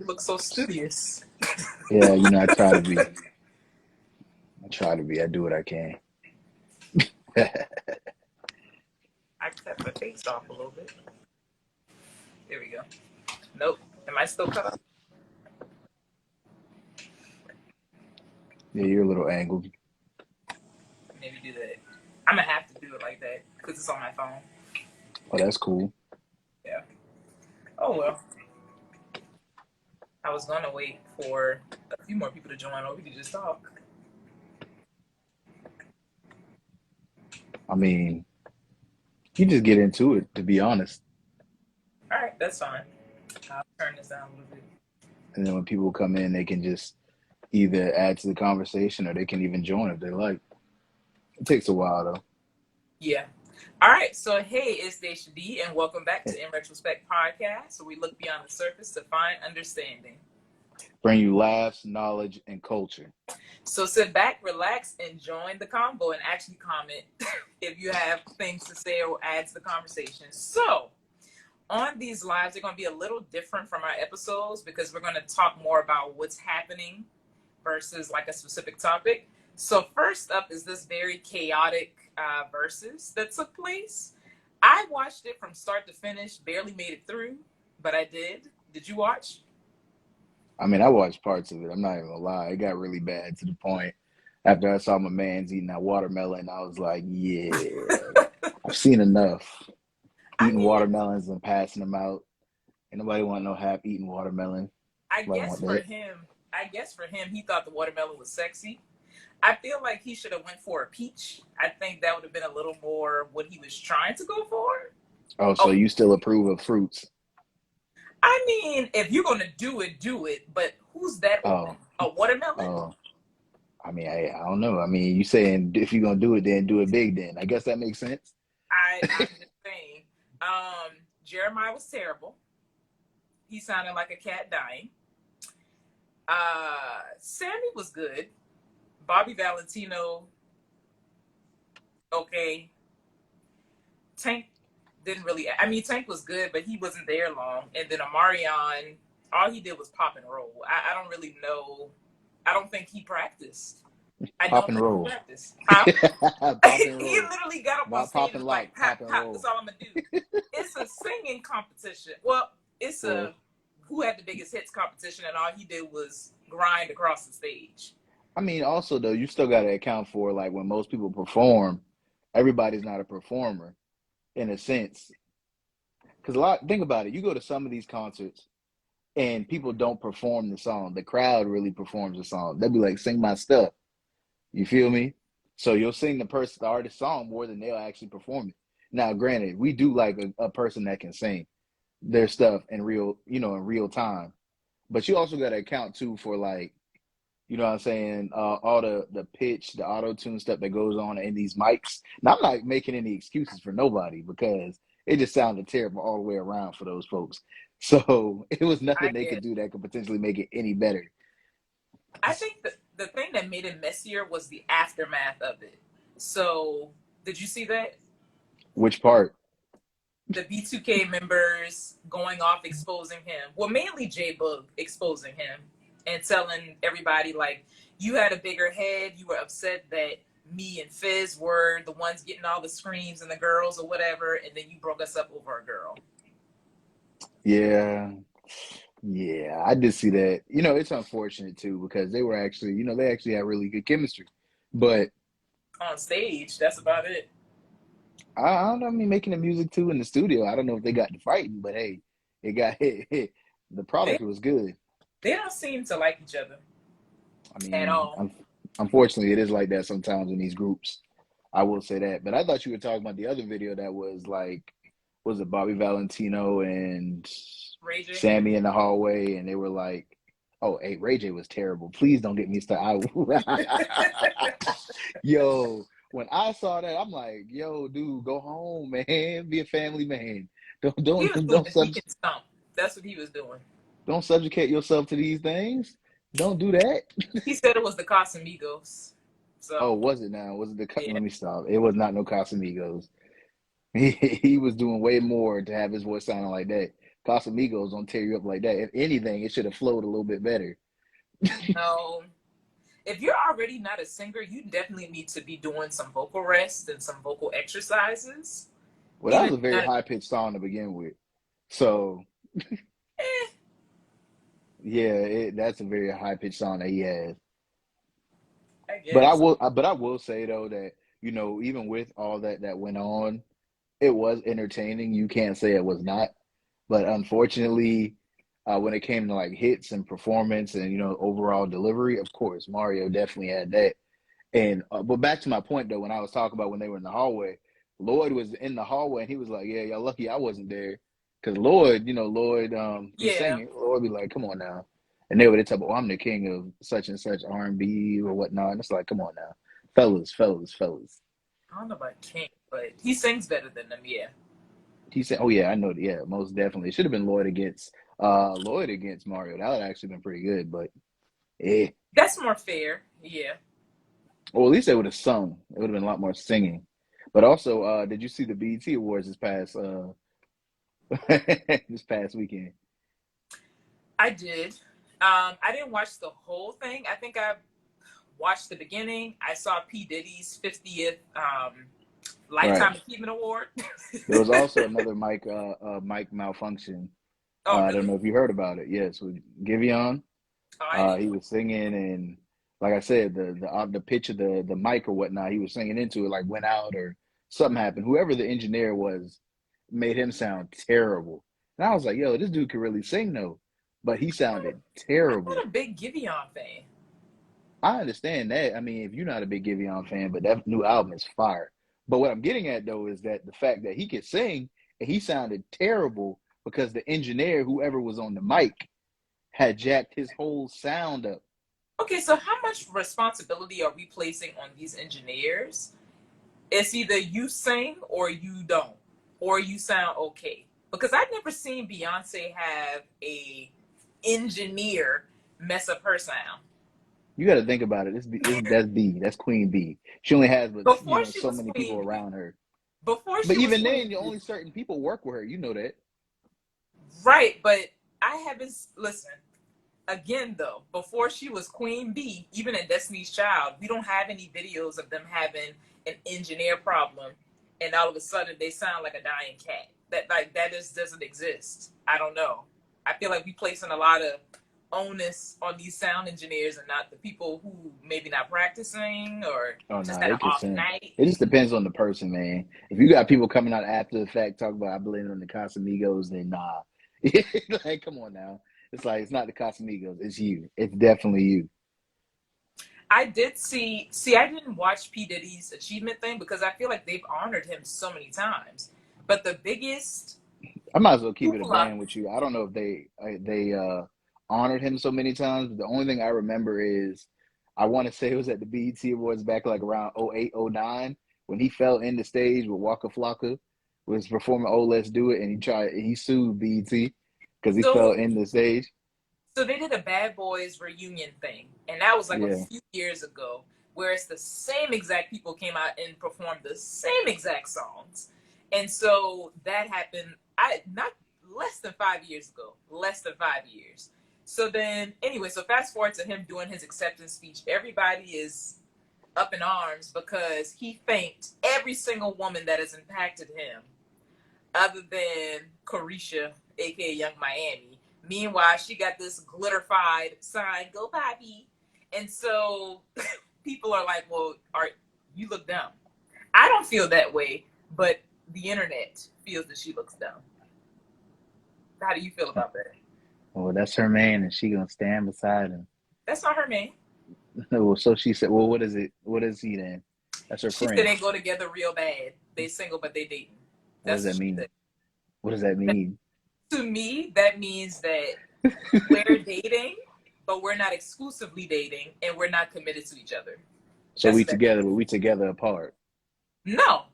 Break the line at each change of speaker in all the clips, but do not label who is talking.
You look so studious.
Yeah, I try to be. I try to be. I do what I can.
I cut my face off a little bit. There we go. Nope. Am I still cut off?
Yeah, you're a little angled.
Maybe do that. I'm gonna have to do it like that because it's on my phone.
Oh, that's cool.
Yeah. Oh well. I was gonna wait for a few more people to join, or we could just talk.
I mean, you just get into it, to be honest.
All right, that's fine. I'll turn this down a little bit.
And then when people come in, they can just either add to the conversation or they can even join if they like. It takes a while, though.
Yeah. All right. So, hey, it's Dashia D, and welcome back to In Retrospect podcast. So we look beyond the surface to find understanding.
Bring you laughs, knowledge, and culture.
So sit back, relax, and join the convo, and actually comment if you have things to say or add to the conversation. So on these lives, they're going to be a little different from our episodes because we're going to talk more about what's happening versus like a specific topic. So first up is this very chaotic Verzuz that took place. I watched it from start to finish, barely made it through, but I did. Did you watch?
I mean, I watched parts of it. I'm not even gonna lie. It got really bad to the point after I saw my man's eating that watermelon, I was like, yeah, I've seen enough.
I
Eating
mean,
watermelons and passing them out. Ain't nobody want no half eating watermelon.
I
Nobody
guess
want
for
that.
him, he thought the watermelon was sexy. I feel like he should have went for a peach. I think that would have been a little more what he was trying to go for.
Oh, so
Oh,
you still approve of fruits?
I mean, if you're gonna do it, do it. But who's that open?
Oh,
A watermelon?
oh. I mean, I don't know. I mean, you saying if you're gonna do it, then do it big. Then I guess that makes sense.
I'm just saying. Jeremiah was terrible. He sounded like a cat dying. Sammy was good. Bobby Valentino, okay. Tank didn't really. I mean, Tank was good, but he wasn't there long. And then Amarion, all he did was pop and roll. I don't really know. I don't think he practiced. I
Pop
don't
and
think he
roll.
practiced. Huh?
Pop and
He
roll.
literally got up on
Not
stage
pop
and
and
was like,
lock.
pop,
Pop and
pop. That's
roll.
all I'm gonna do. It's a singing competition. Well, it's
Well,
a who had the biggest hits competition, and all he did was grind across the stage.
I mean, also though, you still got to account for like when most people perform, everybody's not a performer in a sense. Because think about it. You go to some of these concerts and people don't perform the song. The crowd really performs the song. They'll be like, "Sing my stuff." You feel me? So you'll sing the artist song more than they'll actually perform it. Now, granted, we do like a person that can sing their stuff in real time. But you also got to account too for like, you know what I'm saying, all the pitch, the auto tune stuff that goes on in these mics. Now, I'm not making any excuses for nobody because it just sounded terrible all the way around for those folks. So it was
I
nothing they could
get.
do that could potentially make it any better.
I think the thing that made it messier was the aftermath of it. So, did you see that?
Which part?
The B2K members going off exposing him. Well, mainly J Bug exposing him and telling everybody, like, you had a bigger head. You were upset that me and Fizz were the ones getting all the screams and the girls or whatever, and then you broke us up over a girl.
Yeah. Yeah, I did see that. It's unfortunate too because they were actually, they actually had really good chemistry. But
On stage, that's about it.
I don't know. I mean, making the music too in the studio. I don't know if they got to fighting, but hey, it got hit. The
They,
product was good.
they don't seem to like each other
I
at
mean,
all.
unfortunately, it is like that sometimes in these groups. I will say that. But I thought you were talking about the other video that was like, was it Bobby Valentino and
Ray J?
Sammy in the hallway, and they were like, "Oh, hey, Ray J was terrible. Please don't get me started." Yo, when I saw that, I'm like, "Yo, dude, go home, man. Be a family man. Don't
He was
don't
doing
don't
the
sub
Deacon Stomp. That's what he was doing.
don't subjugate yourself to these things. Don't do that."
He said it was the Casamigos.
Oh,
So,
was it now? Was it
yeah.
Let me stop. It was not no Casamigos. He was doing way more to have his voice sounding like that. Casamigos don't tear you up like that. If anything, it should have flowed a little bit better.
No. If you're already not a singer, you definitely need to be doing some vocal rest and some vocal exercises.
Well, that
Even
was a
if
very
you're not,
high pitched song to begin with. So
eh,
yeah, that's a very high pitched song that he has.
I
But
guess.
I will say though that even with all that went on, it was entertaining. You can't say it was not. But unfortunately, when it came to like hits and performance and overall delivery, of course Mario definitely had that. And but back to my point though, when I was talking about when they were in the hallway, Lloyd was in the hallway and he was like, "Yeah, y'all lucky I wasn't there," because Lloyd is
Yeah.
singing. Lloyd be like, "Come on now," and they would talk about, "Oh, I'm the king of such and such R&B or whatnot." And it's like, "Come on now, fellas, fellas, fellas."
I don't know about King, but he sings better than them, yeah.
He said, "Oh yeah, I know. Yeah, most definitely. It should have been Lloyd against Mario. That would actually been pretty good, but eh.
That's more fair, yeah.
Well, at least they would have sung. It would have been a lot more singing. But also, did you see the BET Awards this past this past weekend?
I did. I didn't watch the whole thing. I think I watched the beginning. I saw P. Diddy's 50th
Right.
Lifetime Achievement Award.
There was also another mic malfunction.
Oh,
I don't
really?
know if you heard about it. Yes, with Giveon.
Oh, I didn't
He
know.
was singing, and like I said, the pitch of the mic or whatnot he was singing into it like went out or something happened. Whoever the engineer was made him sound terrible, and I was like, "Yo, this dude could really sing though," but he sounded
I'm not
terrible.
a big Giveon fan.
I understand that. I mean, if you're not a big Giveon fan, but that new album is fire. But what I'm getting at though is that the fact that he could sing and he sounded terrible because the engineer, whoever was on the mic, had jacked his whole sound up.
Okay, so how much responsibility are we placing on these engineers? It's either you sing or you don't, or you sound okay. Because I've never seen Beyonce have a engineer mess up her sound.
You got to think about it. That's B. That's Queen B. She only has, but
Before she
so
was
many people
Queen B,
around her.
before
But
she was
even
Queen
then,
B,
only certain people work with her. You know that.
right? But I haven't listen again though. Before she was Queen B, even in Destiny's Child, we don't have any videos of them having an engineer problem, and all of a sudden they sound like a dying cat. That just doesn't exist. I don't know. I feel like we placing a lot of onus on these sound engineers and not the people who maybe not practicing or
Oh
just
no,
had an
they can
off
sing.
night.
It just depends on the person, man. If you got people coming out after the fact talking about I blame it on the Casamigos, then nah. Like, come on now. It's like it's not the Casamigos. It's you. It's definitely you.
I did see I didn't watch P. Diddy's achievement thing because I feel like they've honored him so many times. But the biggest
I might as well keep it a
hoopla.
band with you. I don't know if they honored him so many times. But the only thing I remember is I want to say it was at the BET Awards back like around '08, '09 when he fell in the stage with Waka Flocka was performing "Oh Let's Do It" and he sued BET because he fell
So
in the stage.
so they did a Bad Boys reunion thing, and that was like a
Yeah,
few years ago, where it's the same exact people came out and performed the same exact songs, and so that happened. I not less than 5 years ago, less than 5 years. So then, anyway, so fast forward to him doing his acceptance speech. Everybody is up in arms because he thanked every single woman that has impacted him other than Carisha, aka Young Miami. Meanwhile, she got this glitterified sign, "Go Bobby," and so people are like, "Well, are you look dumb?" I don't feel that way, but the internet feels that she looks dumb. How do you feel about that?
well that's her man, and she gonna stand beside him.
That's not her man.
Well, so she said, "Well, what is it? What is he then?" That's her
She said
friend.
they go together real bad. They single, but they dating.
What does
That's what
that
she
mean?
said.
What does that
That,
mean?
to me, that means that we're dating, but we're not exclusively dating, and we're not committed to each other.
So
That's
we
what that means.
together, but we together apart.
No,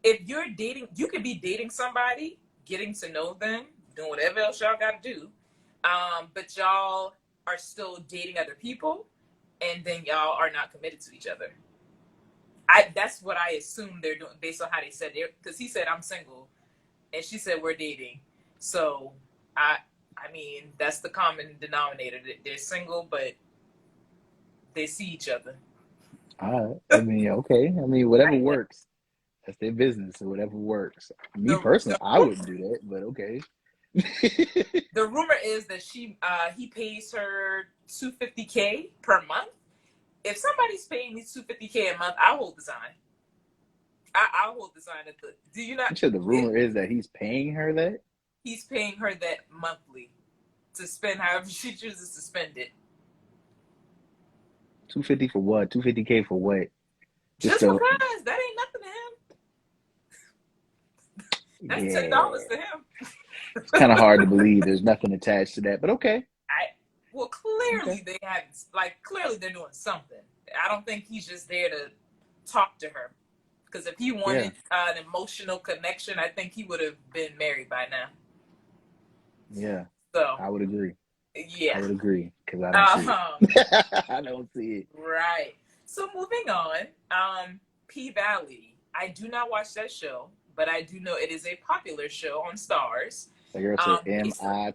if you're dating, you could be dating somebody, getting to know them, doing whatever else y'all got to do, but y'all are still dating other people, and then y'all are not committed to each other. That's what I assume they're doing based on how they said it. Because he said I'm single, and she said we're dating. So I mean, that's the common denominator. They're single, but they see each other.
All right. I mean, okay. I mean, whatever works. That's their business, so whatever works. Me personally,
The
I wouldn't do that, but okay.
the rumor is that he pays her $250K per month. If somebody's paying me $250K a month, I'll hold the sign. I'll hold the sign at the. Do you not?
You said the rumor is that he's paying her that?
He's paying her that monthly to spend however she chooses to spend it.
250 for what? 250K for what?
Just because that ain't nothing to him. That's $10 to him.
It's kind of hard to believe there's nothing attached to that, but okay.
Well, clearly they have, clearly they're doing something. I don't think he's just there to talk to her. Because if he wanted an emotional connection, I think he would have been married by now.
Yeah.
So
I would agree.
Yeah.
I would agree because I don't see it. I don't see it.
Right. So moving on, P-Valley. I do not watch that show, but I do know it is a popular show on Starz.
The girl said M-I,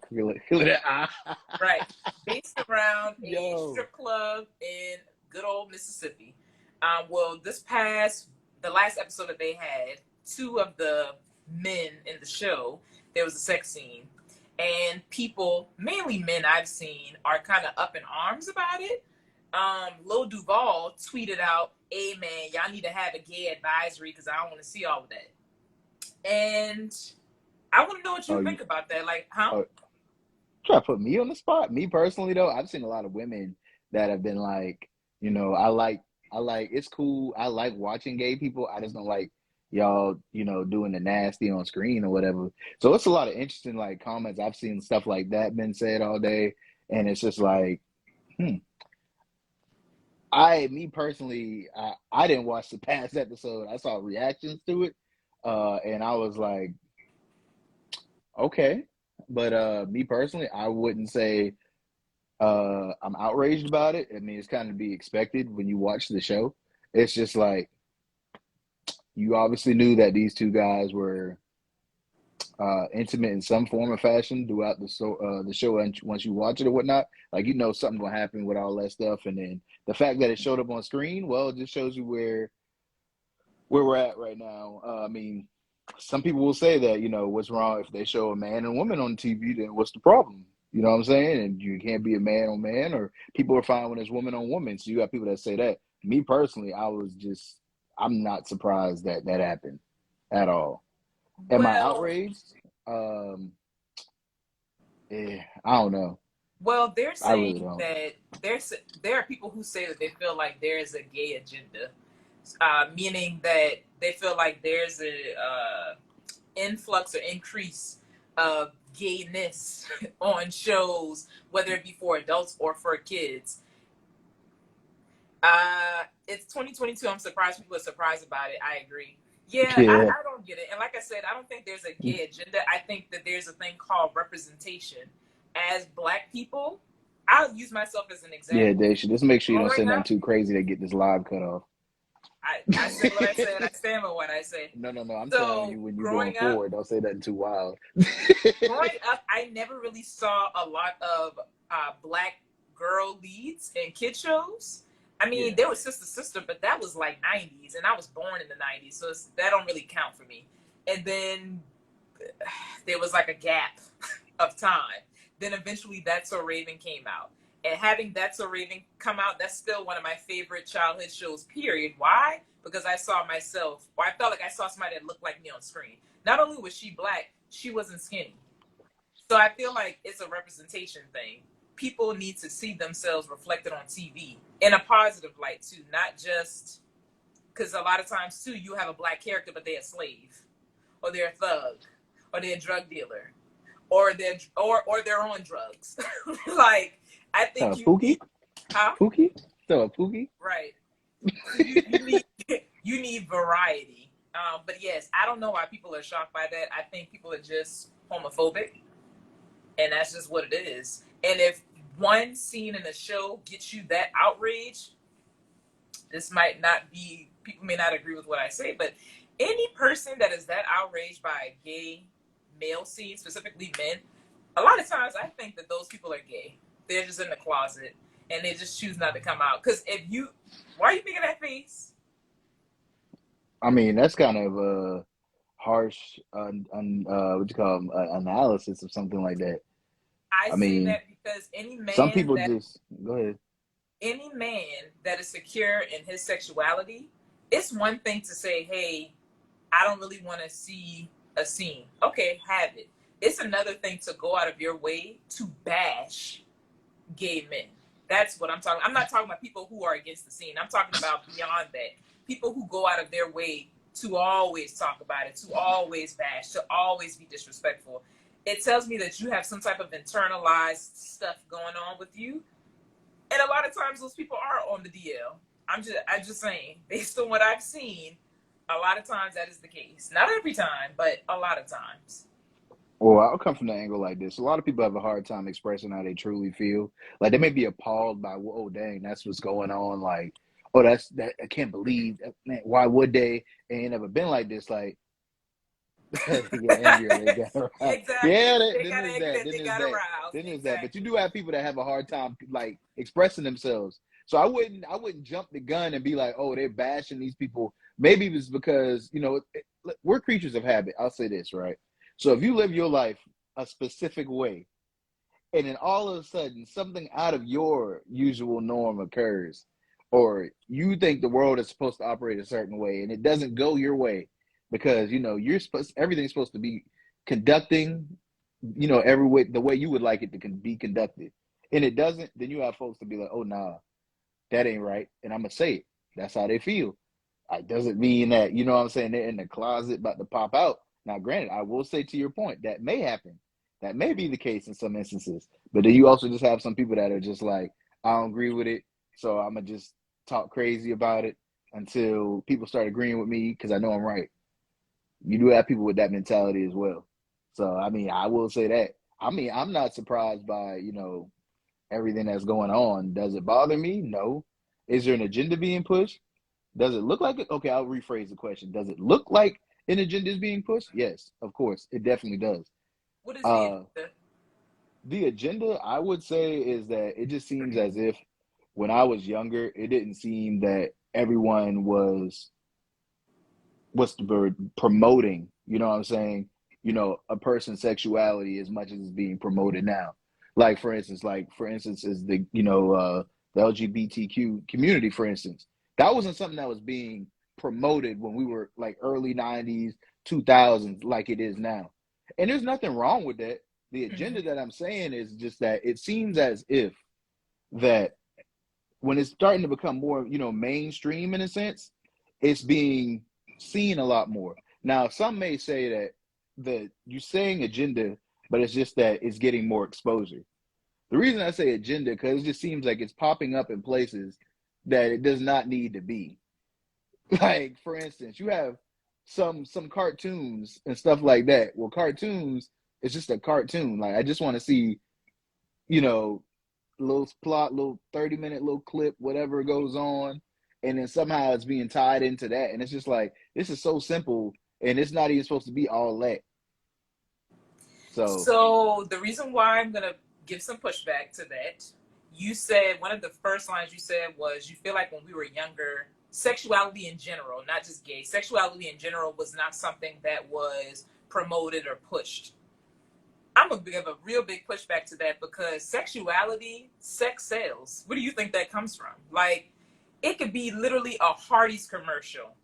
right. Based around a strip club in good old Mississippi. Well, the last episode that they had, two of the men in the show, there was a sex scene. And people, mainly men I've seen, are kind of up in arms about it. Lil Duval tweeted out, "Hey man, y'all need to have a gay advisory because I don't want to see all of that." And I want to know what you think about that. Like, huh?
Try to put me on the spot. Me personally, though, I've seen a lot of women that have been like, I like, it's cool. I like watching gay people. I just don't like y'all, doing the nasty on screen or whatever. So it's a lot of interesting like comments. I've seen stuff like that been said all day, and it's just like, me personally, I didn't watch the past episode. I saw reactions to it, and I was like, okay. But me personally, I wouldn't say I'm outraged about it. I mean, it's kind of to be expected when you watch the show. It's just like you obviously knew that these two guys were intimate in some form or fashion throughout the show, and once you watch it or whatnot, like something gonna happen with all that stuff. And then the fact that it showed up on screen, well, it just shows you where we're at right now. I mean, some people will say that, what's wrong if they show a man and woman on TV, then what's the problem? You know what I'm saying? And you can't be a man on man, or people are fine when it's woman on woman. So you got people that say that. Me personally, I'm not surprised that happened at all. Am I outraged? I don't know.
Well, they're saying that there are people who say that they feel like there is a gay agenda. Meaning that they feel like there's a influx or increase of gayness on shows, whether it be for adults or for kids. It's 2022. I'm surprised people are surprised about it. I agree. Yeah. I don't get it. And like I said, I don't think there's a gay agenda. I think that there's a thing called representation. As Black people, I'll use myself as an example.
Yeah, Daisha, just make sure you don't say nothing too crazy to get this live cut off.
I said what I said. I stand by what I say.
No. I'm telling you, when you're going forward, don't say nothing too wild.
Growing up, I never really saw a lot of Black girl leads in kid shows. I mean, there was Sister, but that was like 90s, and I was born in the 90s, so that don't really count for me. And then there was like a gap of time. Then eventually That's So Raven came out. And having That's So Raven come out, that's still one of my favorite childhood shows, period. Why? Because I saw myself, or I felt like I saw somebody that looked like me on screen. Not only was she Black, she wasn't skinny. So I feel like it's a representation thing. People need to see themselves reflected on TV in a positive light, too. Not just, because a lot of times, too, you have a Black character, but they're a slave, or they're a thug, or they're a drug dealer, or they're on drugs. Like, I think
Pookie? Huh? Pookie? So a Pookie?
Right. You need variety. But yes, I don't know why people are shocked by that. I think people are just homophobic, and that's just what it is. And if one scene in a show gets you that outrage, people may not agree with what I say, but any person that is that outraged by a gay male scene, specifically men, a lot of times I think that those people are gay. They're just in the closet and they just choose not to come out. Because why are you making that face?
I mean, that's kind of a harsh, what you call 'em, analysis of something like that.
I
I
say
mean,
that because
some people just go ahead.
any man that is secure in his sexuality, it's one thing to say, hey, I don't really want to see a scene. Okay, have it. It's another thing to go out of your way to bash gay men. That's what I'm talking. I'm not talking about people who are against the scene. I'm talking about beyond that. People who go out of their way to always talk about it, to always bash, to always be disrespectful. It tells me that you have some type of internalized stuff going on with you. And a lot of times those people are on the DL. I'm just saying, based on what I've seen, a lot of times that is the case. Not every time, but a lot of times.
Well, I'll come from the angle like this. A lot of people have a hard time expressing how they truly feel. Like they may be appalled by, oh, dang, that's what's going on. Like, oh, that's that. I can't believe that. Man, why would they? They ain't never been like this. Like, they get angry or they get aroused.
Exactly.
Yeah,
They
then
got
there's
angry
that.
that
Then
they
there's
got
that.
aroused.
Then there's that. But you
Exactly.
do have people that have a hard time like expressing themselves. So I wouldn't jump the gun and be like, oh, they're bashing these people. Maybe it's because we're creatures of habit. I'll say this, right? So if you live your life a specific way, and then all of a sudden something out of your usual norm occurs, or you think the world is supposed to operate a certain way and it doesn't go your way because you're supposed everything's supposed to be conducting every way the way you would like it to be conducted, and it doesn't, then you have folks to be like, oh nah, that ain't right, and I'm gonna say it. That's how they feel. It doesn't mean that, what I'm saying, they're in the closet about to pop out. Now, granted, I will say to your point, that may happen. That may be the case in some instances. But then you also just have some people that are just like, I don't agree with it, so I'm going to just talk crazy about it until people start agreeing with me because I know I'm right. You do have people with that mentality as well. So, I mean, I will say that. I mean, I'm not surprised by, everything that's going on. Does it bother me? No. Is there an agenda being pushed? Does it look like it? Okay, I'll rephrase the question. Does it look like an agenda is being pushed? Yes, of course. It definitely does.
What is the
Uh,
agenda?
the agenda, I would say, is that it just seems as if when I was younger, it didn't seem that everyone was what's the word, promoting, you know what I'm saying, a person's sexuality as much as it's being promoted now. Like for instance is the LGBTQ community, for instance. That wasn't something that was being promoted when we were like early 90s, 2000s like it is now. And there's nothing wrong with that. The
Mm-hmm.
agenda that I'm saying is just that it seems as if that when it's starting to become more, mainstream in a sense, it's being seen a lot more. Now, some may say that you're saying agenda, but it's just that it's getting more exposure. The reason I say agenda because it just seems like it's popping up in places that it does not need to be. Like, for instance, you have some cartoons and stuff like that. Well, cartoons, it's just a cartoon. Like, I just want to see, you know, little plot, little 30-minute little clip, whatever goes on, and then somehow it's being tied into that. And it's just like, this is so simple, and it's not even supposed to be all that. So,
So the reason why I'm gonna give some pushback to that, you said one of the first lines you said was you feel like when we were younger, sexuality in general, not just gay, sexuality in general was not something that was promoted or pushed. I'm gonna give a real big pushback to that because sexuality, sex sells. Where do you think that comes from? Like, it could be literally a Hardee's commercial.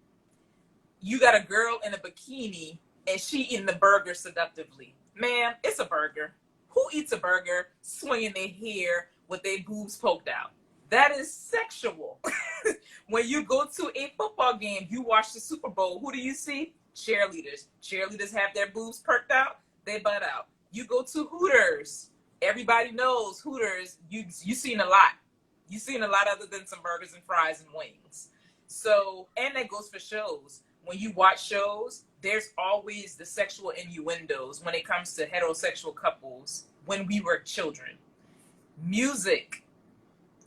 You got a girl in a bikini and she eating the burger seductively. Man, it's a burger. Who eats a burger swinging their hair with their boobs poked out? That is sexual. When you go to a football game, you watch the Super Bowl, who do you see? Cheerleaders. Cheerleaders have their boobs perked out, they butt out. You go to Hooters. Everybody knows Hooters, you seen a lot. You seen a lot other than some burgers and fries and wings. So, and that goes for shows. When you watch shows, there's always the sexual innuendos when it comes to heterosexual couples when we were children. Music.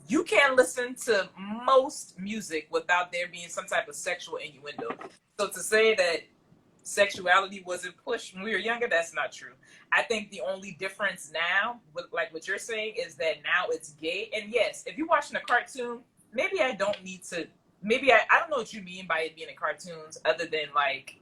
You can't listen to most music without there being some type of sexual innuendo. So to say that sexuality wasn't pushed when we were younger. That's not true. I think the only difference now, like what you're saying, is that now it's gay. And yes, if you're watching a cartoon, maybe I don't need to. Maybe I don't know what you mean by it being in cartoons, other than like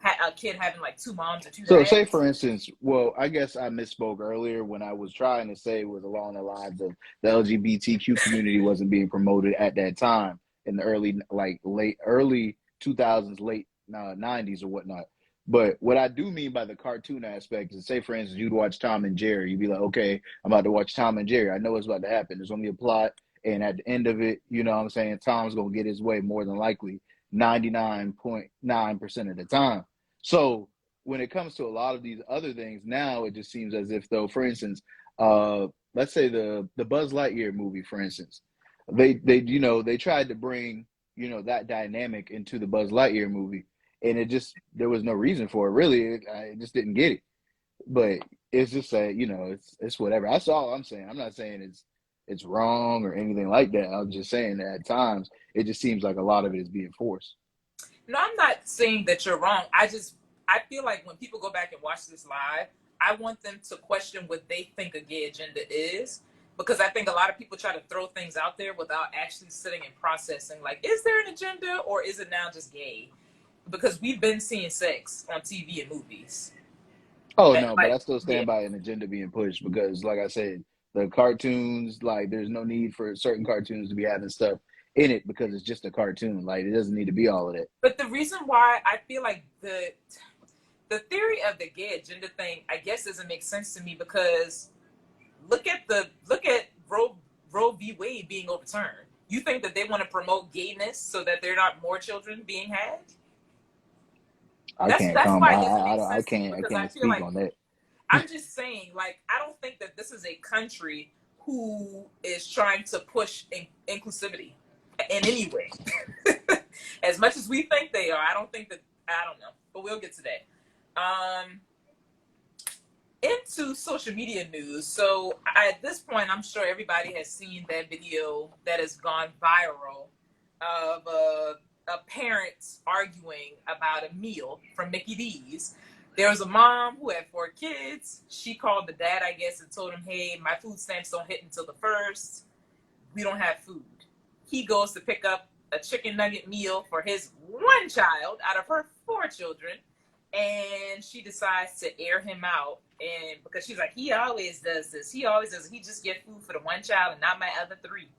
a kid having like two moms or two
So, say
dads.
for instance, well, I guess I misspoke earlier when I was trying to say it was along the lines of the LGBTQ community wasn't being promoted at that time in the early 2000s, late 90s or whatnot. But what I do mean by the cartoon aspect is, say for instance, you'd watch Tom and Jerry, you'd be like, okay, I'm about to watch Tom and Jerry. I know what's about to happen. There's only a plot, and at the end of it, you know what I'm saying, Tom's gonna get his way more than likely 99.9% of the time. So when it comes to a lot of these other things now, it just seems as if though, for instance, let's say the Buzz Lightyear movie, for instance, they tried to bring that dynamic into the Buzz Lightyear movie, and it just there was no reason for it really. I just didn't get it, but it's just that it's whatever. That's all I'm saying. I'm not saying it's wrong or anything like that. I'm just saying that at times it just seems like a lot of it is being forced.
No, I'm not saying that you're wrong. I feel like when people go back and watch this live, I want them to question what they think a gay agenda is, because I think a lot of people try to throw things out there without actually sitting and processing. Like, is there an agenda or is it now just gay? Because we've been seeing sex on TV and movies.
Oh
And
no, but
like,
I still
yeah.
stand by an agenda being pushed because, like I said, the cartoons, like, there's no need for certain cartoons to be having stuff in it because it's just a cartoon. Like, it doesn't need to be all of that.
But the reason why I feel like the theory of the gay agenda thing, I guess, doesn't make sense to me, because look at Roe v. Wade being overturned. You think that they want to promote gayness so that there are not more children being had?
I can't
That's
come.
why it doesn't make
I
sense to me,
can't. I
because I
can't
feel
speak
like,
on that.
I'm just saying, like, I don't think that this is a country who is trying to push inclusivity in any way. As much as we think they are, I don't think that. I don't know, but we'll get to that. Into social media news. So at this point, I'm sure everybody has seen that video that has gone viral of a parent arguing about a meal from Mickey D's. There was a mom who had 4 kids. She called the dad, I guess, and told him, hey, my food stamps don't hit until the 1st. We don't have food. He goes to pick up a chicken nugget meal for his one child out of her 4 children, and she decides to air him out. And because she's like, he always does this. He always does it. He just get food for the one child and not my other 3.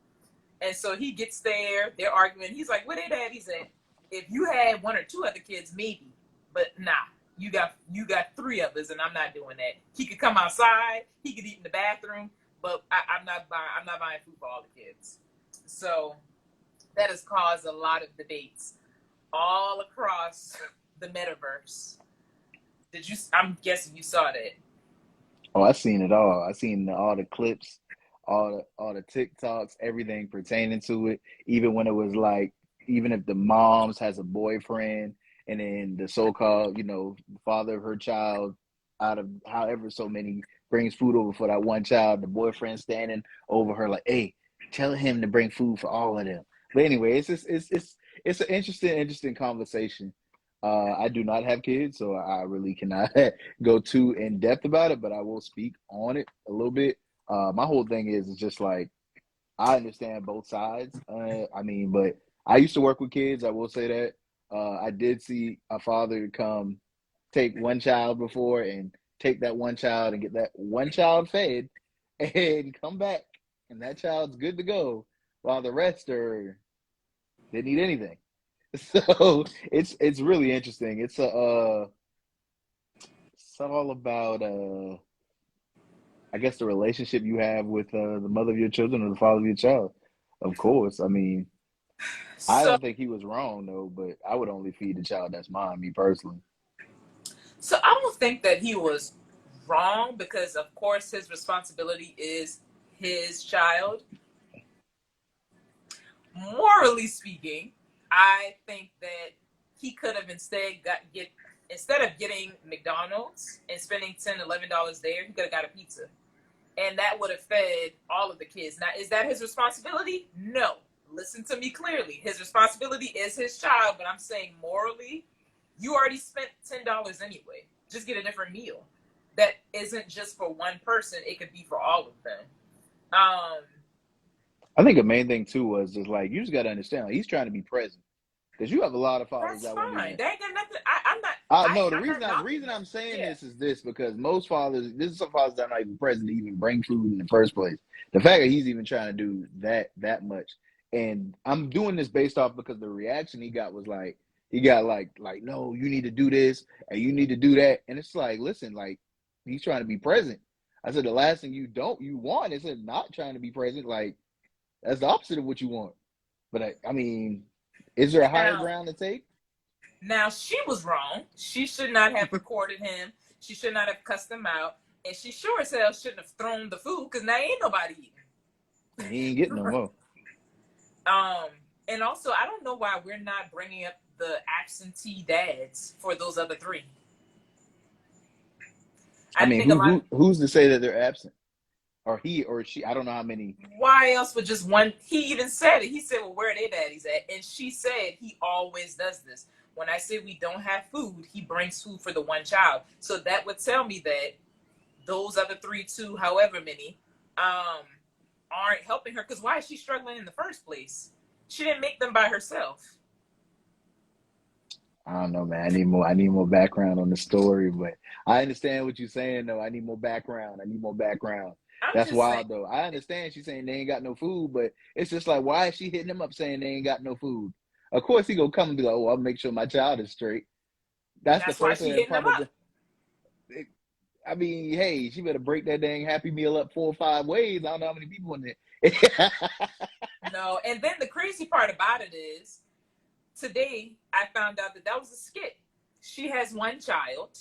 And so he gets there. They're arguing. He's like, what, dad? He said, if you had 1 or 2 other kids, maybe, but nah. You got 3 of us, and I'm not doing that. He could come outside. He could eat in the bathroom, but I'm not buying food for all the kids. So that has caused a lot of debates all across the metaverse. I'm guessing you saw that.
Oh, I seen it all. I seen all the clips, all the TikToks, everything pertaining to it. Even when it was like, even if the mom's has a boyfriend, and then the so-called, father of her child, out of however so many, brings food over for that one child, the boyfriend standing over her like, hey, tell him to bring food for all of them. But anyway, it's an interesting conversation. I do not have kids, so I really cannot go too in depth about it, but I will speak on it a little bit. My whole thing is just like, I understand both sides. But I used to work with kids. I will say that. I did see a father come take one child before and take that one child and get that one child fed and come back, and that child's good to go, while the rest didn't eat anything. So it's really interesting. It's all about I guess the relationship you have with the mother of your children or the father of your child. Of course, I mean, I
So,
don't think he was wrong though, but I would only feed the child that's mine, me personally.
so I don't think that he was wrong, because, of course, his responsibility is his child. Morally speaking, I think that he could have instead of getting McDonald's and spending $10, $11 there, he could have got a pizza, and that would have fed all of the kids. Now, is that his responsibility? No. Listen to me clearly. His responsibility is his child, but I'm saying morally, You already spent $10 anyway. Just get a different meal. That isn't just for one person. It could be for all of them.
I think the main thing too was just like you just got to understand, like, he's trying to be present because you have a lot of fathers
That's
that won't
fine.
even.
That ain't got nothing. I'm not.
No,
I'm not
the
knocking
reason
it.
I'm saying
Yeah.
this is this because most fathers, this is some fathers that are not even present to even bring food in the first place. The fact that he's even trying to do that much, and I'm doing this based off because the reaction he got was like he got like no, you need to do this and you need to do that, and it's like listen, like he's trying to be present. I said the last thing you want is not trying to be present. Like that's the opposite of what you want. But I mean, is there a higher
Now,
ground to take?
now she was wrong. She should not have recorded him. She should not have cussed him out, and she sure as hell shouldn't have thrown the food because now ain't nobody eating.
He ain't getting no more.
Um, and also, I don't know why we're not bringing up the absentee dads for those other three.
I
I
mean,
think a lot.
who's to say that they're absent, or he or she? I don't know how many.
Why else would just one? He even said it. He said, "Well, where are their daddies at?" And she said he always does this. When I say we don't have food, he brings food for the one child. So that would tell me that those other three, two, however many, aren't helping her. Because why is she struggling in the first place? She didn't make them by herself.
I don't know, man. I need more background on the story, but I understand what you're saying, though. I need more background. I need more background.
I'm
That's
just saying.
wild, though. I understand she's saying they ain't got no food, but it's just like, why is she hitting him up saying they ain't got no food? Of course, he gonna come and be like, "Oh, I'll make sure my child is straight." That's the
That's why
first thing
she
that
hitting them
probably.
up.
I mean, hey, she better break that dang Happy Meal up 4 or 5 ways. I don't know how many people in there.
No, and then the crazy part about it is, today I found out that that was a skit. She has one child,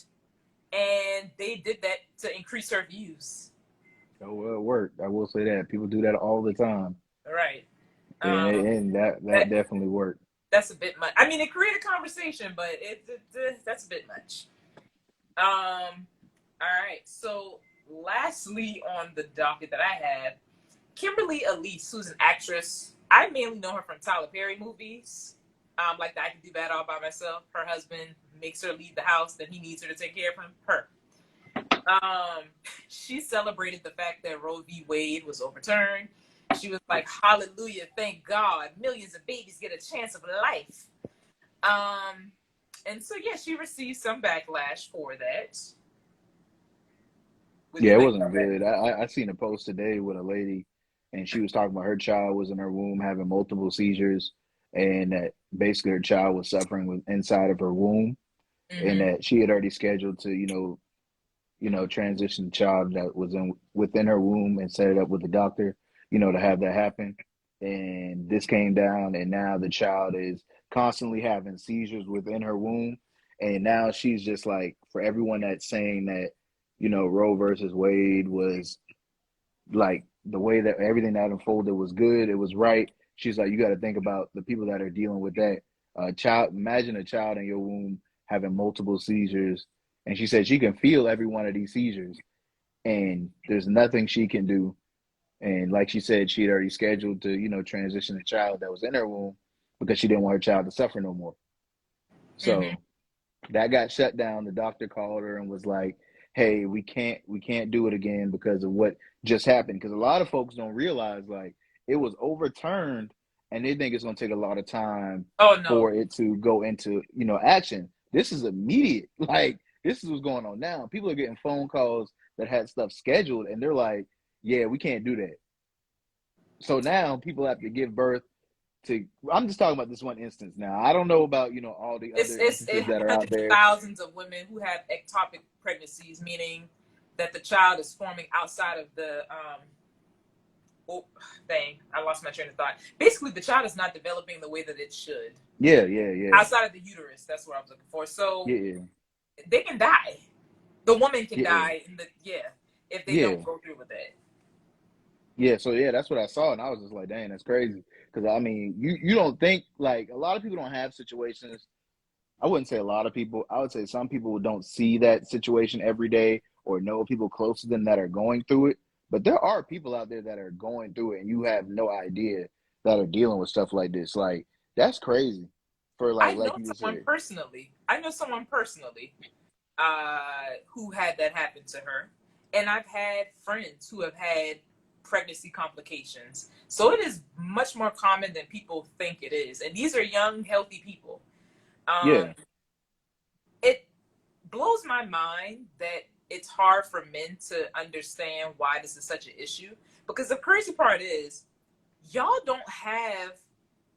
and they did that to increase her views.
Oh, well, it worked. I will say that people do that all the time,
Right. Um,
and that
that
definitely worked.
that's a bit much. I mean, it created conversation, but that's a bit much. All right. So, lastly, on the docket that I have, Kimberly Elise, who's an actress. I mainly know her from Tyler Perry movies, like the I Can Do That All by Myself. Her husband makes her leave the house, then he needs her to take care of him. Her. Um, she celebrated the fact that Roe v. Wade was overturned. She was like, "Hallelujah, thank God! Millions of babies get a chance of life." Um, and so yeah, she received some backlash for that. What do
Yeah,
you
it
think
wasn't
about that?
good. I seen a post today with a lady, and she was talking about her child was in her womb having multiple seizures, and that basically her child was suffering with inside of her womb, and
Mm-hmm.
that she had already scheduled to transition the child that was within her womb and set it up with the doctor, to have that happen. And this came down, and now the child is constantly having seizures within her womb. And now she's just like, for everyone that's saying that, Roe versus Wade was like the way that everything that unfolded was good, it was right. She's like, you got to think about the people that are dealing with that. Child, imagine a child in your womb having multiple seizures, and she said she can feel every one of these seizures, and there's nothing she can do. And like she said, she had already scheduled to, transition the child that was in her womb because she didn't want her child to suffer no more.
Mm-hmm.
So that got shut down. The doctor called her and was like, "Hey, we can't do it again because of what just happened." Because a lot of folks don't realize like it was overturned, and they think it's going to take a lot of time
Oh no,
for it to go into action. This is immediate. Like this is what's going on now. People are getting phone calls that had stuff scheduled, and they're like, "Yeah, we can't do that." So now people have to give birth to. I'm just talking about this one instance now. I don't know about all the other
it
instances that are out
hundreds of
there.
thousands of women who have ectopic pregnancies, meaning that the child is forming outside of the oh dang, I lost my train of thought. Basically, the child is not developing the way that it should
Yeah, yeah, yeah,
outside of the uterus. That's what I was looking for. So
yeah,
they can die. The woman can
yeah,
die in the if they
yeah,
don't go through with that.
yeah. So yeah, that's what I saw, and I was just like, "Dang, that's crazy." Because I mean, you don't think like a lot of people don't have situations. I wouldn't say a lot of people. I would say some people don't see that situation every day or know people close to them that are going through it. But there are people out there that are going through it, and you have no idea that are dealing with stuff like this. Like that's crazy. For
I
like
know
you just
someone
said,
personally. I know someone personally who had that happen to her. And I've had friends who have had pregnancy complications. So it is much more common than people think it is. And these are young, healthy people.
Yeah.
It blows my mind that it's hard for men to understand why this is such an issue. Because the crazy part is, y'all don't have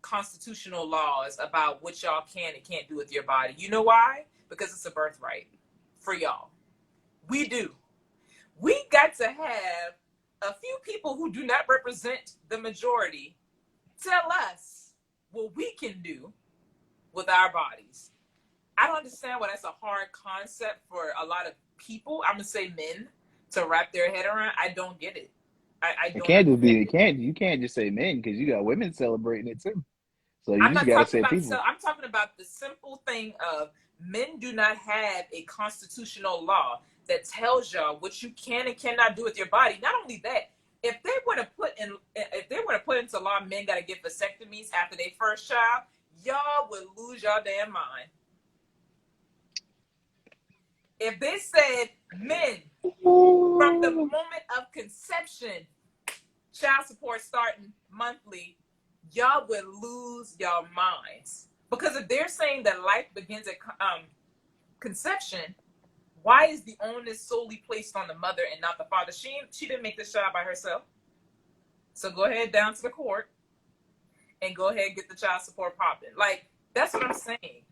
constitutional laws about what y'all can and can't do with your body. You know why? Because it's a birthright for y'all. We do. We got to have a few people who do not represent the majority tell us what we can do with our bodies. I don't understand why that's a hard concept for a lot of people. I'm gonna say men to wrap their head around. I don't get it. I
It
don't
can't just
understand
be. It
it.
can't. You can't just say men because you got women celebrating it too. So you
I'm
just
not
gotta
talking
say
about
people.
I'm talking about the simple thing of men do not have a constitutional law that tells y'all what you can and cannot do with your body. Not only that, if they were to put into law men gotta get vasectomies after their first child, y'all would lose your damn mind. If they said men from the moment of conception, child support starting monthly, y'all would lose your minds. Because if they're saying that life begins at conception, why is the onus solely placed on the mother and not the father? She didn't make this child by herself. So go ahead down to the court and go ahead and get the child support popping. Like, that's what I'm saying.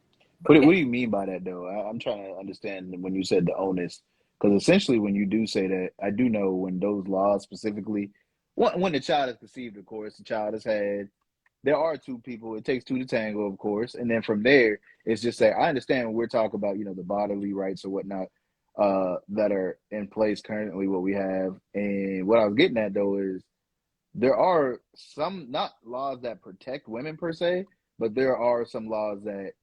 But
What do you mean by that though? I'm trying to understand when you said the onus, because essentially when you do say that, I do know when those laws specifically, when the child is conceived, of course, the child is had. There are two people. It takes two to tango, of course, and then from there, it's just that I understand when we're talking about the bodily rights or whatnot that are in place currently, what we have, and what I was getting at though is there are some not laws that protect women per se, but there are some laws that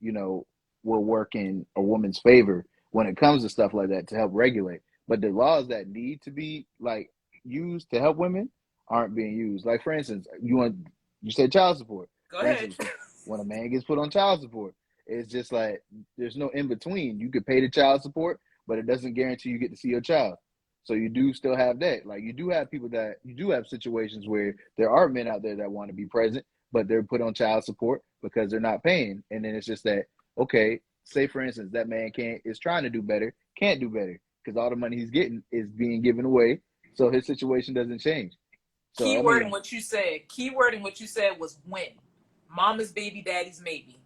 will work in a woman's favor when it comes to stuff like that to help regulate. But the laws that need to be like used to help women aren't being used. Like for instance, you said child support.
go
For
ahead.
instance, when a man gets put on child support, it's just like there's no in between. You could pay the child support, but it doesn't guarantee you get to see your child. So you do still have that. Like you do have people that you do have situations where there are men out there that want to be present, but they're put on child support because they're not paying. And then it's just that, okay, say for instance, that man is trying to do better, can't do better because all the money he's getting is being given away. So his situation doesn't change. So I
Keyword in
mean,
what you said. Keyword in what you said was when. Mama's baby, daddy's maybe.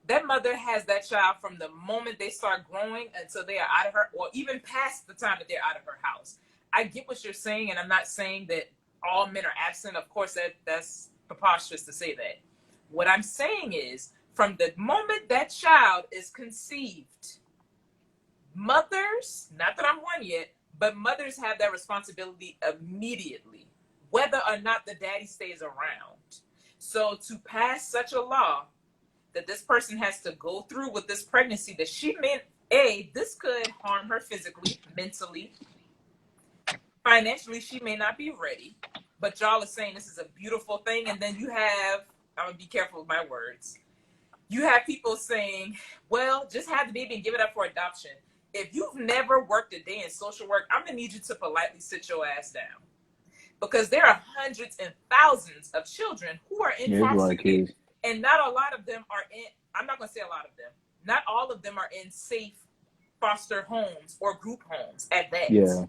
That mother has that child from the moment they start growing until they are out of her, or even past the time that they're out of her house. I get what you're saying, and I'm not saying that all men are absent. Of course, that's preposterous to say that. What I'm saying is, from the moment that child is conceived, mothers, not that I'm one yet, but mothers have that responsibility immediately, whether or not the daddy stays around. So to pass such a law that this person has to go through with this pregnancy that she meant, this could harm her physically, mentally, financially, she may not be ready. But y'all are saying this is a beautiful thing. And then you have, I'm going to be careful with my words. You have people saying, well, just have the baby and give it up for adoption. If you've never worked a day in social work, I'm going to need you to politely sit your ass down. Because there are hundreds and thousands of children who are in
there's a lot
foster
of
care.
kids.
And not a lot of them are in, I'm not going to say a lot of them, not all of them are in safe foster homes or group homes at that.
Yeah.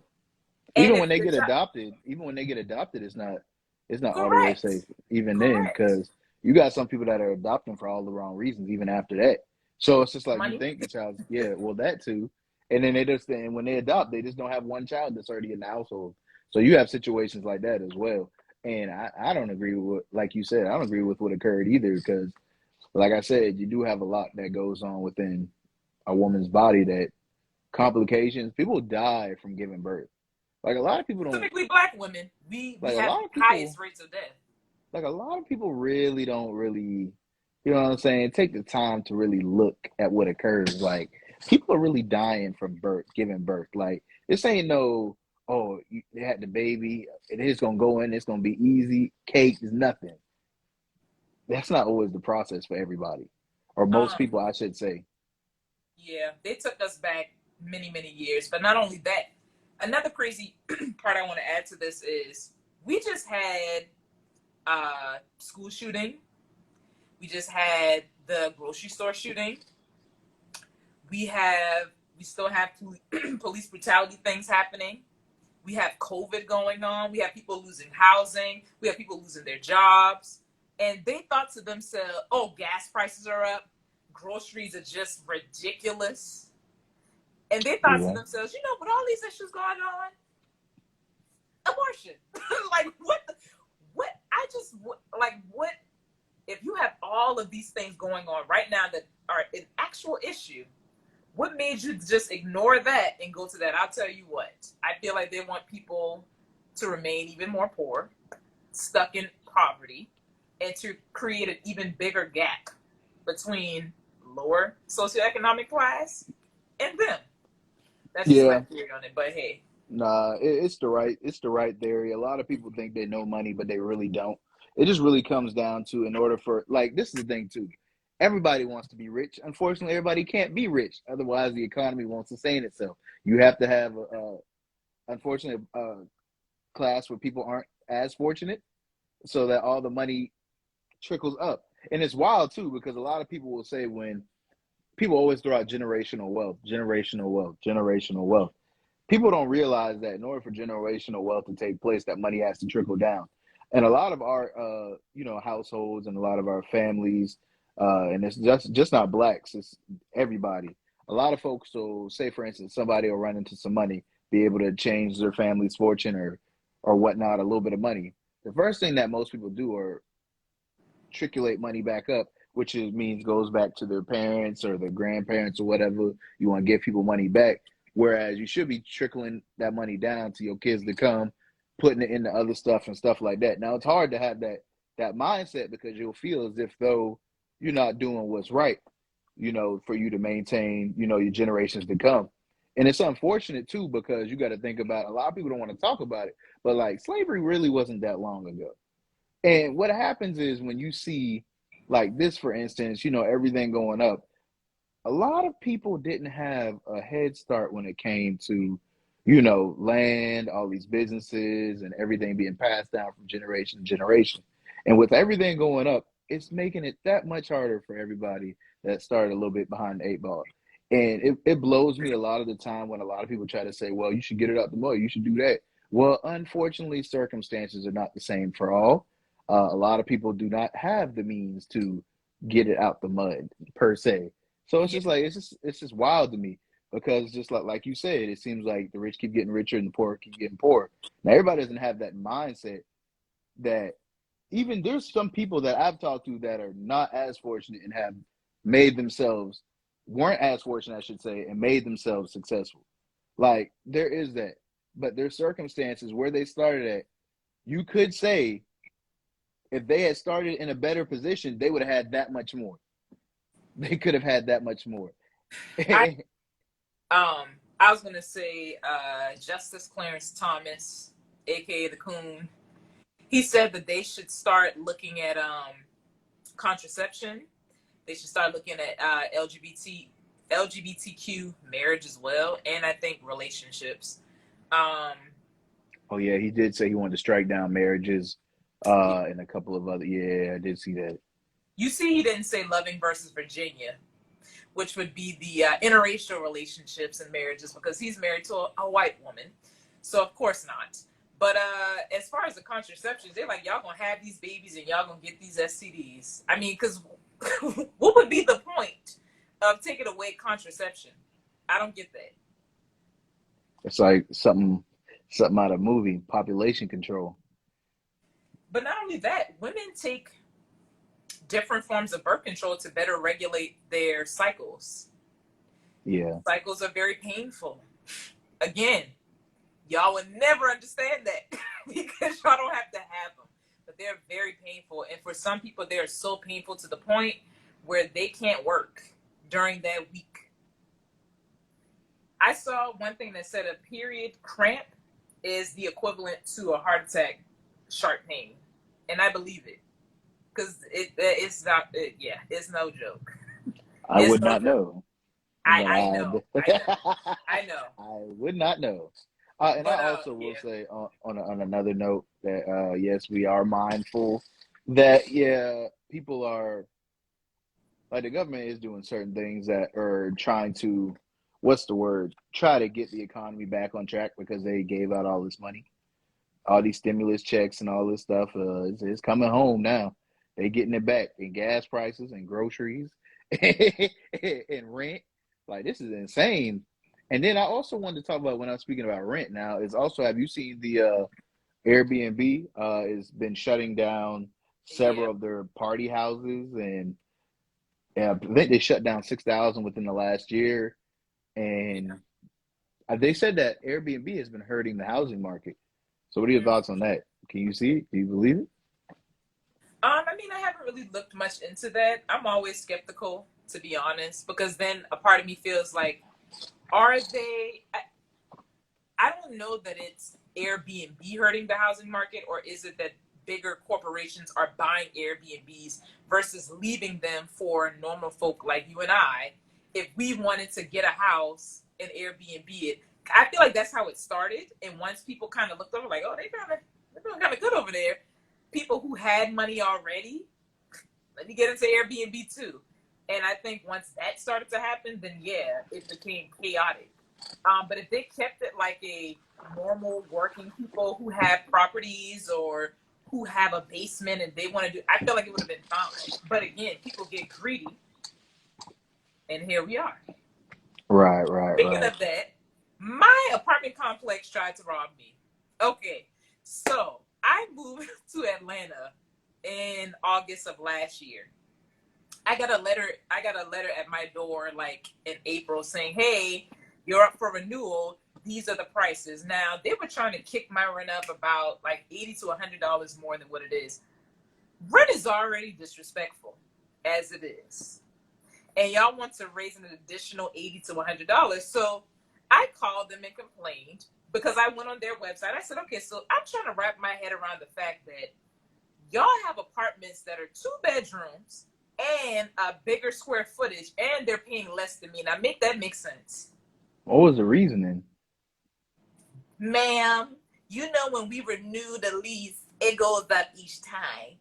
And
Even
if
when they
the
get
child,
adopted, it's not all the way
correct,
safe even then
correct,
because you got some people that are adopting for all the wrong reasons even after that. So it's just like you
money.
think the child's well that too, and then and when they adopt, they just don't have one child that's already in the household. So you have situations like that as well. And I don't agree with like you said, I don't agree with what occurred either because like I said, you do have a lot that goes on within a woman's body that complications. People die from giving birth. Like a lot of people don't
Specifically black women, we
like a
have
lot
the
of
highest
people
rates of death.
like a lot of people really don't really you know what I'm saying, take the time to really look at what occurs. Like people are really dying from giving birth. Like this ain't no they had the baby, it's gonna go in, it's gonna be easy, cake is nothing. That's not always the process for everybody. Or most
Um,
people I should say.
Yeah, they took us back many, many years. But not only that, another crazy part I want to add to this is we just had school shooting. We just had the grocery store shooting. We still have police brutality things happening. We have COVID going on. We have people losing housing. We have people losing their jobs. And they thought to themselves, oh, gas prices are up. Groceries are just ridiculous. And they thought to
Yeah.
themselves, you know, with all these issues going on, abortion. Like, what, if you have all of these things going on right now that are an actual issue, what made you just ignore that and go to that? I'll tell you what. I feel like they want people to remain even more poor, stuck in poverty, and to create an even bigger gap between lower socioeconomic class and them. That's just my
Yeah.
theory on it. But hey,
Nah, it's the right theory. A lot of people think they know money, but they really don't. It just really comes down to, in order for, like, this is the thing too. Everybody wants to be rich. Unfortunately, everybody can't be rich. Otherwise, the economy won't sustain itself. You have to have unfortunately, class where people aren't as fortunate, so that all the money trickles up. And it's wild too, because a lot of people will say, when people always throw out generational wealth, generational wealth, generational wealth. People don't realize that in order for generational wealth to take place, that money has to trickle down. And a lot of our, households, and a lot of our families, and it's just not blacks, it's everybody. A lot of folks will say, for instance, somebody will run into some money, be able to change their family's fortune or whatnot, a little bit of money. The first thing that most people do are triculate money back up, which means goes back to their parents or their grandparents or whatever. You want to give people money back, whereas you should be trickling that money down to your kids to come, putting it into other stuff and stuff like that. Now it's hard to have that mindset, because you'll feel as if though you're not doing what's right, for you to maintain, your generations to come. And it's unfortunate too, because you got to think about, a lot of people don't want to talk about it, but like, slavery really wasn't that long ago. And what happens is, when you see like this, for instance, everything going up, a lot of people didn't have a head start when it came to, land, all these businesses and everything being passed down from generation to generation. And with everything going up, it's making it that much harder for everybody that started a little bit behind the eight ball. And it blows me a lot of the time when a lot of people try to say, well, you should get it out the mud, you should do that. Well, unfortunately, circumstances are not the same for all. A lot of people do not have the means to get it out the mud per se. So it's
yeah,
just like, it's just wild to me, because just like you said, it seems like the rich keep getting richer and the poor keep getting poorer. Now everybody doesn't have that mindset, that even there's some people that I've talked to that are not as fortunate and have made themselves, weren't as fortunate, I should say, and made themselves successful. Like, there is that. But there's circumstances where they started at, you could say, if they had started in a better position, they would have had that much more. They could have had that much more.
I I was gonna say Justice Clarence Thomas, aka the Coon. He said that they should start looking at contraception. They should start looking at LGBTQ marriage as well, and I think relationships. Um,
Oh yeah, he did say he wanted to strike down marriages, and a couple of other. Yeah, I did see that.
you see, he didn't say Loving versus Virginia, which would be the interracial relationships and marriages, because he's married to a white woman. So of course not. But as far as the contraceptions, they're like, y'all gonna have these babies and y'all gonna get these STDs. I mean, because what would be the point of taking away contraception? I don't get that.
It's like something out of a movie, population control.
But not only that, women take different forms of birth control to better regulate their cycles.
Yeah,
Cycles are very painful. Again, y'all would never understand that because y'all don't have to have them. But they're very painful. And for some people, they're so painful to the point where they can't work during that week. I saw one thing that said a period cramp is the equivalent to a heart attack sharp pain. And I believe it. Because it's not, yeah, it's no joke.
I
It's
would
no
not
joke.
know. But
I know, I know, I know.
I would not know. And I
But
also will
yeah,
say on another note that yes, we are mindful that yeah, people are like the government is doing certain things that are trying to what's the word? Try to get the economy back on track because they gave out all this money, all these stimulus checks and all this stuff. It's coming home now. They getting it back in gas prices and groceries and rent. Like this is insane. And then I also wanted to talk about when I'm speaking about rent now is also have you seen the Airbnb has been shutting down
yeah.
several of their party houses and yeah, I think they shut down 6,000 within the last year
Yeah.
and they said that Airbnb has been hurting the housing market. So what are your
Mm.
thoughts on that? Can you see it? Do you believe it?
I mean, I haven't really looked much into that. I'm always skeptical, to be honest, because then a part of me feels like, are they? I don't know that it's Airbnb hurting the housing market, or is it that bigger corporations are buying Airbnbs versus leaving them for normal folk like you and I? If we wanted to get a house and Airbnb it, I feel like that's how it started. And once people kind of looked over, like, oh, they're doing kind of good over there. People who had money already, let me get into Airbnb too. And I think once that started to happen, then yeah, it became chaotic. But if they kept it like a normal working people who have properties or who have a basement and they want to do, I feel like it would have been fine. But again, people get greedy, and here we are.
Right, right,
Speaking
right.
of that, my apartment complex tried to rob me. Okay, so I moved to Atlanta in August of last year. I got a letter. I got a letter at my door like in April saying, "Hey, you're up for renewal. These are the prices." Now they were trying to kick my rent up about like $80 to $100 more than what it is. Rent is already disrespectful as it is, and y'all want to raise an additional $80 to $100. So I called them and complained because I went on their website. I said, "Okay, so I'm trying to wrap my head around the fact that y'all have apartments that are 2 bedrooms and a bigger square footage, and they're paying less than me. Now, make that make sense,
What was the reasoning?
ma'am. You know when we renew the lease, it goes up each time,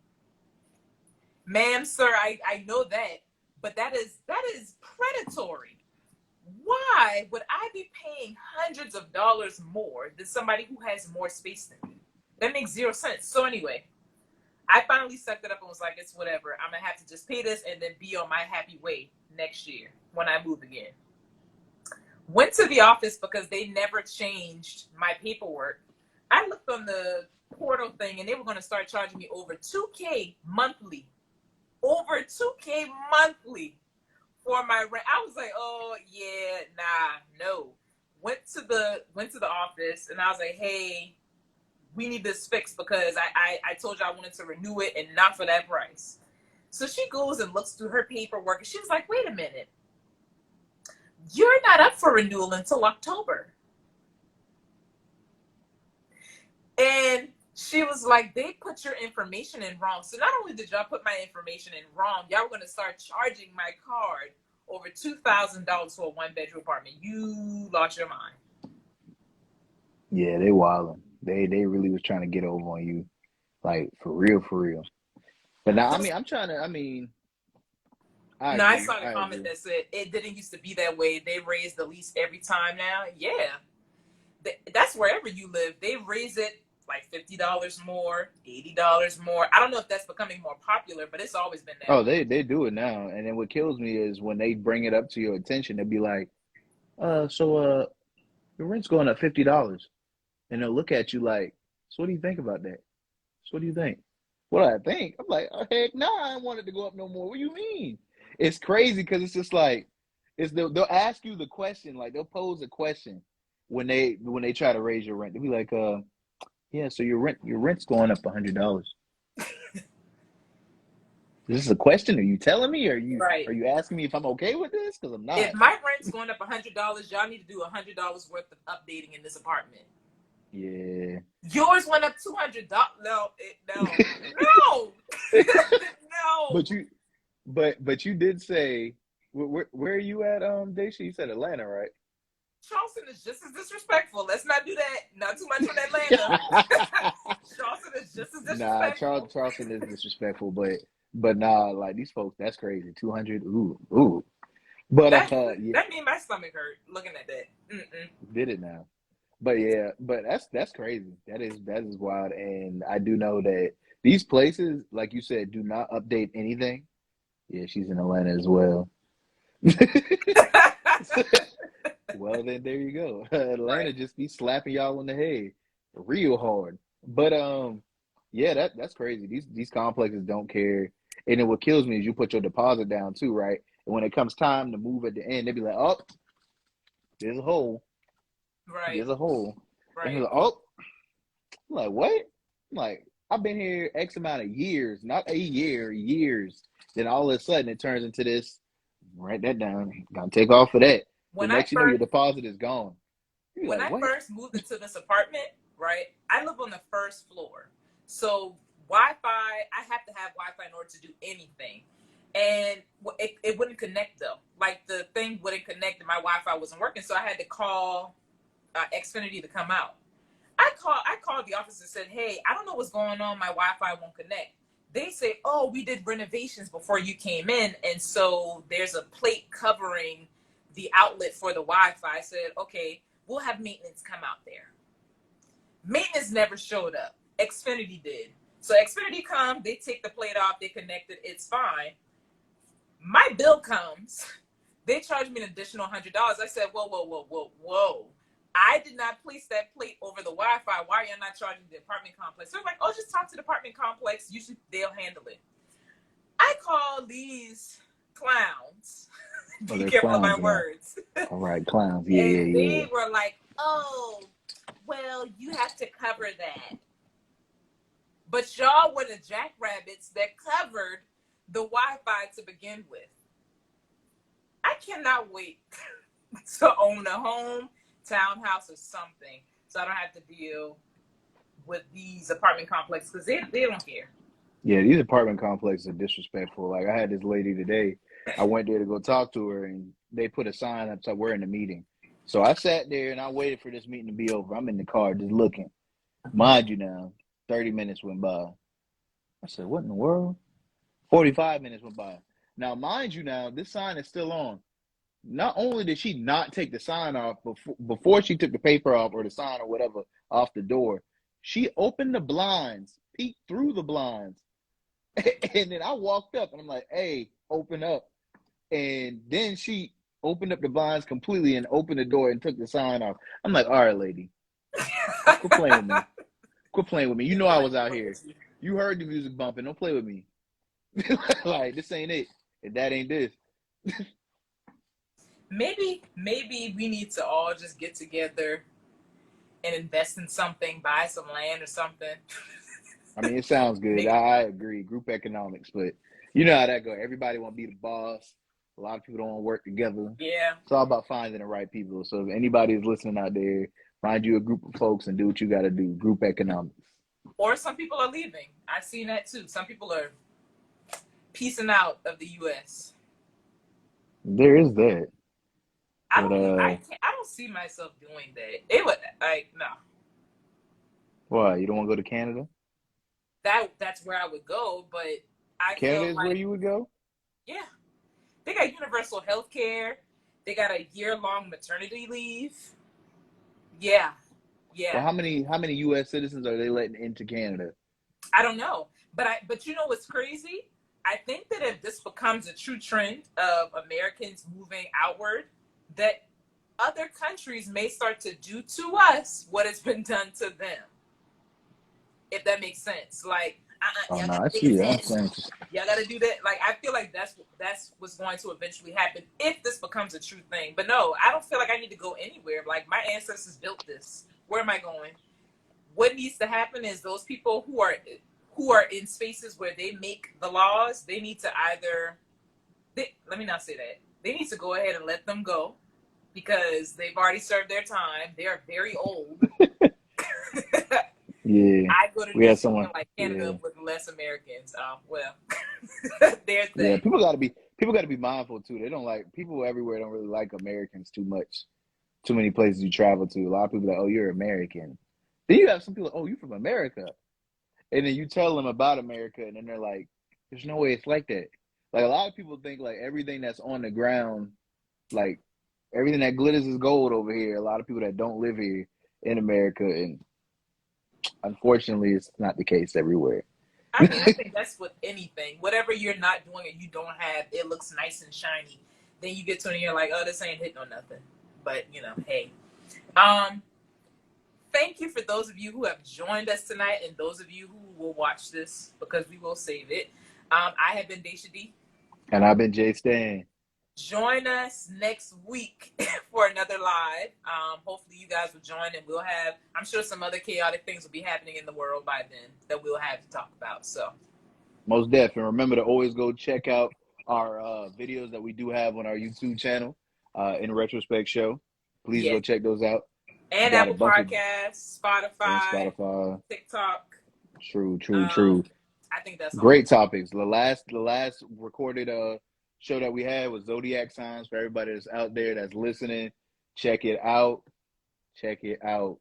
ma'am, sir. I know that, but that is predatory. Why would I be paying hundreds of dollars more than somebody who has more space than me? That makes zero sense. So anyway, I finally sucked it up and was like, it's whatever. I'm gonna have to just pay this and then be on my happy way next year when I move again. Went to the office because they never changed my paperwork. I looked on the portal thing and they were gonna start charging me over 2K monthly. Over 2K monthly for my rent. I was like, oh yeah, nah, no. Went to the office and I was like, hey, we need this fixed because I told you I wanted to renew it and not for that price. So she goes and looks through her paperwork and she was like, wait a minute, you're not up for renewal until October. And she was like, they put your information in wrong. So not only did y'all put my information in wrong, y'all were going to start charging my card over $2,000 for a 1 bedroom apartment. You lost your mind.
Yeah, they wilding. They really was trying to get over on you, like for real, for real. But now, I mean, I'm trying to. I mean, I
No, I
agree.
saw the
I
comment
agree.
that said it didn't used to be that way. They raise the lease every time now. Yeah, that's wherever you live. They raise it like $50 more, $80 more. I don't know if that's becoming more popular, but it's always been that
Oh,
way.
they do it now. And then what kills me is when they bring it up to your attention, they'll be like, your rent's going up $50, and they'll look at you like, so what do you think about that? So what do you think? What do I think? I'm like, oh, heck, no, I don't want it to go up no more. What do you mean? It's crazy because it's just like they'll ask you the question, like they'll pose a question when they try to raise your rent. They'll be like, yeah, so your rent's going up $100. Is this a question? Are you telling me? Are
Right.
you asking me if I'm okay with this? Because I'm
If
not.
my rent's going up $100, y'all need to do $100 worth of updating in this apartment.
Yeah.
Yours went up $200. No, no.
But
No.
you but you did say Where are you at, Daisha? You said Atlanta, right?
Charleston is just as disrespectful. Let's not do that. Not too much on Atlanta. Charleston is just as
Nah,
disrespectful.
Charleston is disrespectful, but nah, like these folks, that's crazy. 200, ooh, ooh. But yeah,
That made my stomach hurt looking at that. Mm-mm.
did it now. But yeah, but that's crazy. That is wild. And I do know that these places, like you said, do not update anything. Yeah, she's in Atlanta as well. Well, then there you go. Atlanta
Right.
just be slapping y'all on the head real hard. But yeah, that's crazy. These complexes don't care. And then what kills me is you put your deposit down too, right? And when it comes time to move at the end, they be like, "Oh, there's a hole.
Right.
There's a hole." And you're
Right.
like, "Oh," I'm like, what? I'm like, I've been here X amount of years, not a year, years. Then all of a sudden it turns into this. Write that down. Gotta take off for that. The
When I
next you know, your
first
deposit is gone. You're
when
like,
I
what?
first moved into this apartment, right? I live on the first floor. So Wi-Fi, I have to have Wi-Fi in order to do anything. And it wouldn't connect though. Like the thing wouldn't connect and my Wi-Fi wasn't working. So I had to call Xfinity to come out. I called the office and said, hey, I don't know what's going on. My Wi-Fi won't connect. They say, oh, we did renovations before you came in. And so there's a plate covering the outlet for the Wi-Fi. I said, okay, we'll have maintenance come out there. Maintenance never showed up. Xfinity did. So Xfinity come, they take the plate off, they connect it, it's fine. My bill comes, they charge me an additional $100. I said, whoa, whoa, whoa, whoa, whoa. I did not place that plate over the Wi-Fi. Why are you not charging the apartment complex? So I'm like, oh, just talk to the apartment complex. Usually they'll handle it. I call these clowns.
Oh,
Be
they're
careful of my
clowns now.
words.
All right, clowns. Yeah,
And
yeah, yeah.
they were like, oh, well, you have to cover that. But y'all were the jackrabbits that covered the Wi-Fi to begin with. I cannot wait to own a home, townhouse, or something, so I don't have to deal with these apartment complexes because they don't care.
Yeah, these apartment complexes are disrespectful. Like I had this lady today. I went there to go talk to her, and they put a sign up, so we're in the meeting. So I sat there and I waited for this meeting to be over. I'm in the car just looking. Mind you now, 30 minutes went by. I said, what in the world? 45 minutes went by. Now, mind you now, this sign is still on. Not only did she not take the sign off before she took the paper off or the sign or whatever off the door, she opened the blinds, peeked through the blinds. And then I walked up and I'm like, hey, open up. And then she opened up the blinds completely and opened the door and took the sign off. I'm like, all right, lady, quit playing with me. Quit playing with me. You know I was out here. You heard the music bumping. Don't play with me. Like, this ain't it. And that ain't this.
Maybe we need to all just get together and invest in something, buy some land or something.
I mean, it sounds good.
Maybe.
I agree. Group economics, but you know how that go. Everybody want to be the boss. A lot of people don't want to work together.
Yeah.
It's all about finding the right people. So if anybody is listening out there, find you a group of folks and do what you got to do. Group economics.
Or some people are leaving. I've seen that too. Some people are piecing out of the U.S.
There is that.
I
But
don't. I can't. I don't see myself doing that. It would like no.
why? You don't want to go to Canada?
That's where I would go, but I
Canada
feel
is
like
where you would go?
yeah, they got universal health care. They got a year-long maternity leave. Yeah,
Well,
yeah.
how many U.S. citizens are they letting into Canada?
I don't know, but you know what's crazy? I think that if this becomes a true trend of Americans moving outward, that other countries may start to do to us what has been done to them. If that makes sense, like
Oh
y'all
no,
gotta
I
pay the
see that. I'm saying,
tax, y'all gotta do that. Like I feel like that's what's going to eventually happen if this becomes a true thing. But no, I don't feel like I need to go anywhere. Like my ancestors built this. Where am I going? What needs to happen is those people who are in spaces where they make the laws, they need to let me not say that. They need to go ahead and let them go because they've already served their time. They are very old.
yeah,
I go to
we
do
had
something
someone.
like
Yeah,
Canada with less Americans. Well, there's
yeah.
that.
People got to be. people got to be mindful too. They don't like people everywhere. Don't really like Americans too much. Too many places you travel to. A lot of people are like, oh, you're American. Then you have some people, oh, you're from America, and then you tell them about America, and then they're like, there's no way it's like that. Like a lot of people think like everything that's on the ground, like everything that glitters is gold over here. A lot of people that don't live here in America, and unfortunately, it's not the case everywhere.
I mean, I think that's with anything. Whatever you're not doing and you don't have, it looks nice and shiny. Then you get to it and you're like, oh, this ain't hitting on nothing. But, you know, hey. Um, Thank you for those of you who have joined us tonight and those of you who will watch this because we will save it. I have been Dashia D.
And I've been Jay Stan.
Join us next week for another live. Hopefully you guys will join and we'll have, I'm sure some other chaotic things will be happening in the world by then that we'll have to talk about. So
Most def. And remember to always go check out our videos that we do have on our YouTube channel, In Retrospect Show. Please
yes.
go check those out.
And
Got a
Apple
bunch of
Podcasts,
and
Spotify,
Spotify.
TikTok.
True.
I think that's all.
Great topics. The last recorded show that we had was zodiac signs. For everybody that's out there that's listening, check it out. Check it out.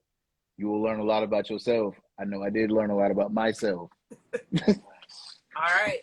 You will learn a lot about yourself. I know I did learn a lot about myself.
All right.